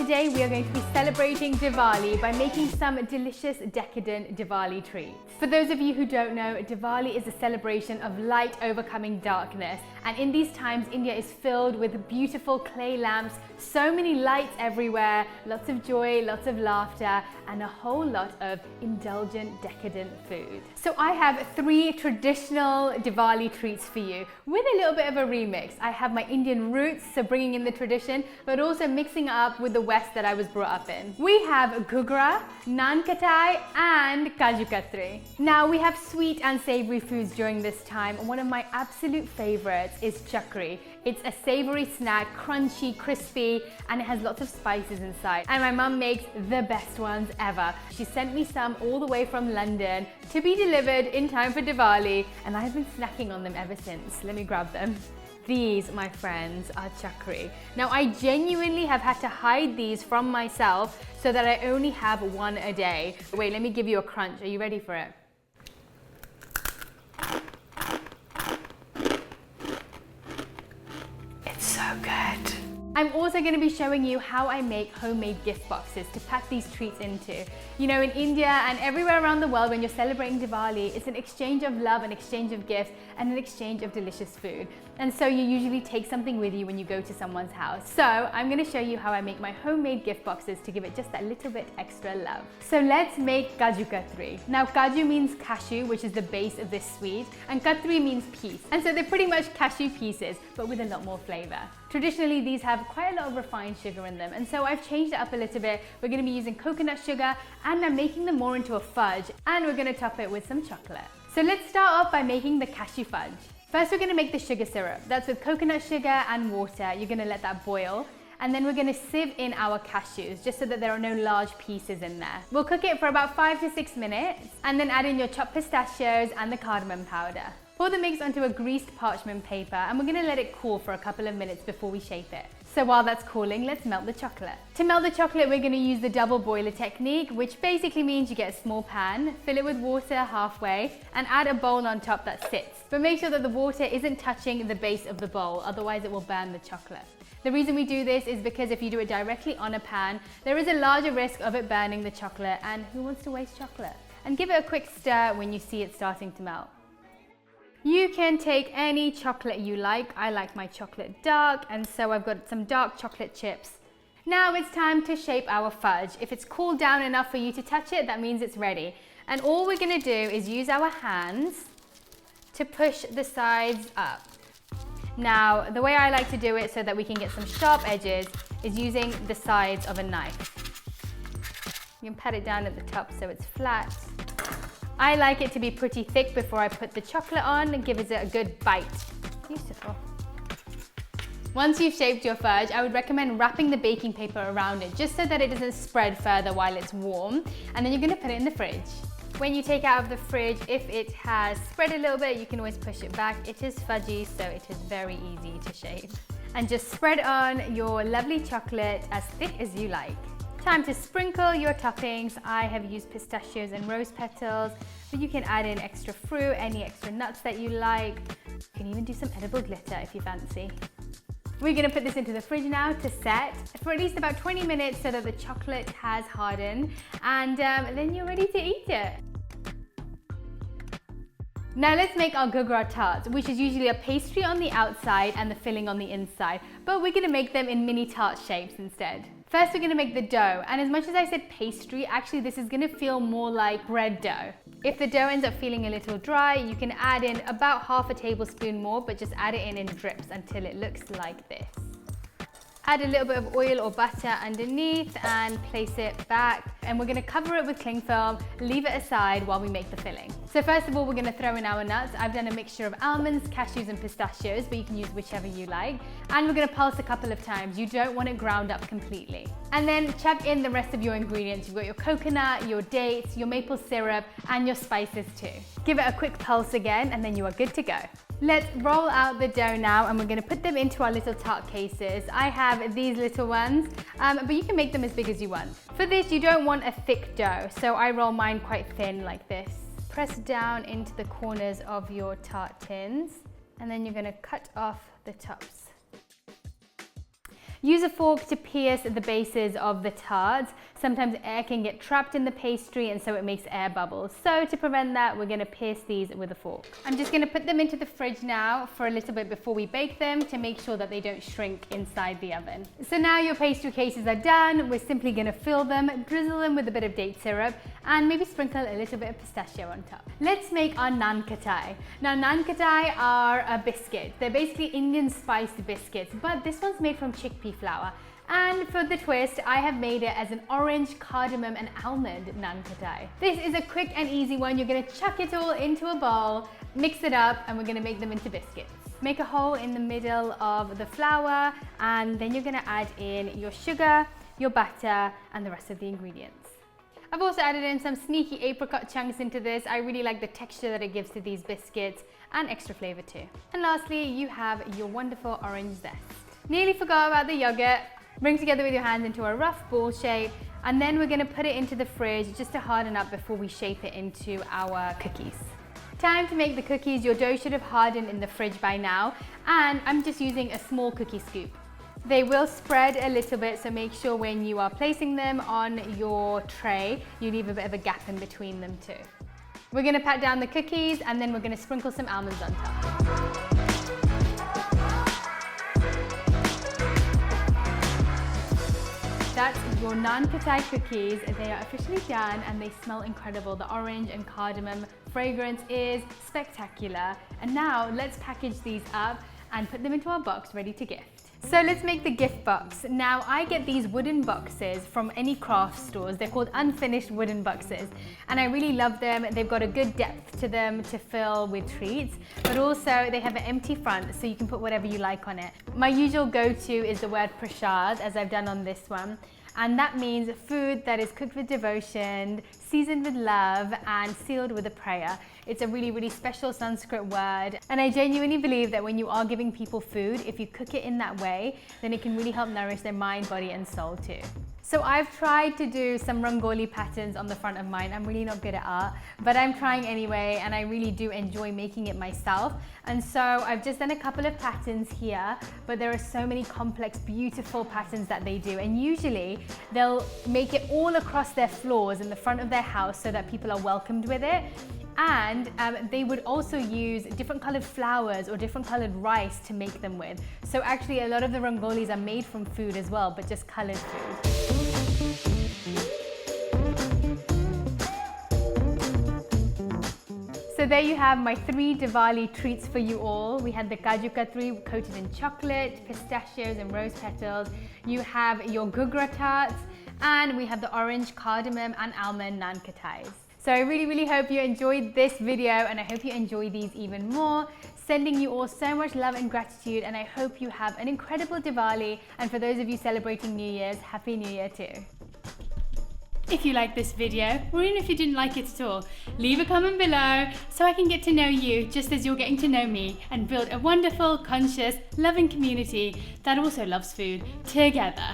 today we are going to be celebrating Diwali by making some delicious, decadent Diwali treats. For those of you who don't know, Diwali is a celebration of light overcoming darkness. And in these times, India is filled with beautiful clay lamps, so many lights everywhere, lots of joy, lots of laughter, and a whole lot of indulgent, decadent food. So I have 3 traditional Diwali treats for you with a little bit of a remix. I have my Indian roots, so bringing in the tradition, but also mixing up with the West that I was brought up in. We have gagara, Naan ketai, and cashew katri. Now we have sweet and savory foods during this time. One of my absolute favorites is chakri. It's a savory snack, crunchy, crispy, and it has lots of spices inside. And my mum makes the best ones ever. She sent me some all the way from London to be delivered in time for Diwali, and I've been snacking on them ever since. Let me grab them. These, my friends, are chakri. Now, I genuinely have had to hide these from myself so that I only have one a day. Wait, let me give you a crunch. Are you ready for it? It's so good. I'm also going to be showing you how I make homemade gift boxes to pack these treats into. You know, in India and everywhere around the world when you're celebrating Diwali, it's an exchange of love, an exchange of gifts, and an exchange of delicious food. And so you usually take something with you when you go to someone's house. So I'm going to show you how I make my homemade gift boxes to give it just that little bit extra love. So let's make cashew katri. Now cashew means cashew, which is the base of this sweet, and katri means piece. And so they're pretty much cashew pieces, but with a lot more flavor. Traditionally, these have quite a lot of refined sugar in them, and so I've changed it up a little bit. We're going to be using coconut sugar, and I'm making them more into a fudge, and we're going to top it with some chocolate. So let's start off by making the cashew fudge. First, we're going to make the sugar syrup. That's with coconut sugar and water. You're going to let that boil, and then we're going to sieve in our cashews just so that there are no large pieces in there. We'll cook it for about 5 to 6 minutes, and then add in your chopped pistachios and the cardamom powder. Pour the mix onto a greased parchment paper, and we're going to let it cool for a couple of minutes before we shape it. So while that's cooling, let's melt the chocolate. To melt the chocolate, we're going to use the double boiler technique, which basically means you get a small pan, fill it with water halfway, and add a bowl on top that sits. But make sure that the water isn't touching the base of the bowl, otherwise it will burn the chocolate. The reason we do this is because if you do it directly on a pan, there is a larger risk of it burning the chocolate, and who wants to waste chocolate? And give it a quick stir when you see it starting to melt. You can take any chocolate you like. I like my chocolate dark, and so I've got some dark chocolate chips. Now it's time to shape our fudge. If it's cooled down enough for you to touch it, that means it's ready. And all we're going to do is use our hands to push the sides up. Now, the way I like to do it so that we can get some sharp edges is using the sides of a knife. You can pat it down at the top so it's flat. I like it to be pretty thick before I put the chocolate on and give it a good bite. Beautiful. Once you've shaped your fudge, I would recommend wrapping the baking paper around it just so that it doesn't spread further while it's warm. And then you're going to put it in the fridge. When you take it out of the fridge, if it has spread a little bit, you can always push it back. It is fudgy, so it is very easy to shape. And just spread on your lovely chocolate as thick as you like. Time to sprinkle your toppings. I have used pistachios and rose petals, but you can add in extra fruit, any extra nuts that you like. You can even do some edible glitter if you fancy. We're going to put this into the fridge now to set for at least about 20 minutes so that the chocolate has hardened, and then you're ready to eat it. Now let's make our gagara tarts, which is usually a pastry on the outside and the filling on the inside, but we're going to make them in mini tart shapes instead. First, we're going to make the dough, and as much as I said pastry, actually this is going to feel more like bread dough. If the dough ends up feeling a little dry, you can add in about half a tablespoon more, but just add it in drips until it looks like this. Add a little bit of oil or butter underneath and place it back. And we're going to cover it with cling film, leave it aside while we make the filling. So first of all, we're going to throw in our nuts. I've done a mixture of almonds, cashews and pistachios, but you can use whichever you like. And we're going to pulse a couple of times. You don't want it ground up completely. And then chuck in the rest of your ingredients. You've got your coconut, your dates, your maple syrup, and your spices too. Give it a quick pulse again, and then you are good to go. Let's roll out the dough now, and we're going to put them into our little tart cases. I have these little ones, but you can make them as big as you want. For this, you don't want a thick dough, so I roll mine quite thin like this. Press down into the corners of your tart tins, and then you're going to cut off the tops. Use a fork to pierce the bases of the tarts. Sometimes air can get trapped in the pastry and so it makes air bubbles. So to prevent that, we're going to pierce these with a fork. I'm just going to put them into the fridge now for a little bit before we bake them to make sure that they don't shrink inside the oven. So now your pastry cases are done. We're simply going to fill them, drizzle them with a bit of date syrup and maybe sprinkle a little bit of pistachio on top. Let's make our Naan ketai. Now Naan ketai are a biscuit. They're basically Indian spiced biscuits, but this one's made from chickpea flour. And for the twist, I have made it as an orange, cardamom and almond Naan ketai. This is a quick and easy one. You're gonna chuck it all into a bowl, mix it up, and we're gonna make them into biscuits. Make a hole in the middle of the flour, and then you're gonna add in your sugar, your butter, and the rest of the ingredients. I've also added in some sneaky apricot chunks into this. I really like the texture that it gives to these biscuits and extra flavor too. And lastly, you have your wonderful orange zest. Nearly forgot about the yogurt. Bring together with your hands into a rough ball shape, and then we're going to put it into the fridge just to harden up before we shape it into our cookies. Time to make the cookies. Your dough should have hardened in the fridge by now, and I'm just using a small cookie scoop. They will spread a little bit, so make sure when you are placing them on your tray, you leave a bit of a gap in between them too. We're going to pat down the cookies, and then we're going to sprinkle some almonds on top. That's your Naan ketai cookies. They are officially done and they smell incredible. The orange and cardamom fragrance is spectacular. And now let's package these up and put them into our box ready to gift. So let's make the gift box. Now I get these wooden boxes from any craft stores. They're called unfinished wooden boxes and I really love them. They've got a good depth to them to fill with treats, but also they have an empty front so you can put whatever you like on it. My usual go-to is the word prasad, as I've done on this one. And that means food that is cooked with devotion, seasoned with love, and sealed with a prayer. It's a really, really special Sanskrit word. And I genuinely believe that when you are giving people food, if you cook it in that way, then it can really help nourish their mind, body, and soul too. So I've tried to do some rangoli patterns on the front of mine. I'm really not good at art, but I'm trying anyway, and I really do enjoy making it myself. And so I've just done a couple of patterns here, but there are so many complex, beautiful patterns that they do. And usually they'll make it all across their floors in the front of their house so that people are welcomed with it. And they would also use different colored flowers or different colored rice to make them with. So actually a lot of the rangolis are made from food as well, but just colored food. So there you have my 3 Diwali treats for you all. We had the kaju katri coated in chocolate, pistachios and rose petals. You have your gagara tarts, and we have the orange, cardamom and almond Naan ketais. So I really, really hope you enjoyed this video, and I hope you enjoy these even more. Sending you all so much love and gratitude, and I hope you have an incredible Diwali. And for those of you celebrating New Year's, Happy New Year too. If you liked this video, or even if you didn't like it at all, leave a comment below so I can get to know you just as you're getting to know me and build a wonderful, conscious, loving community that also loves food together.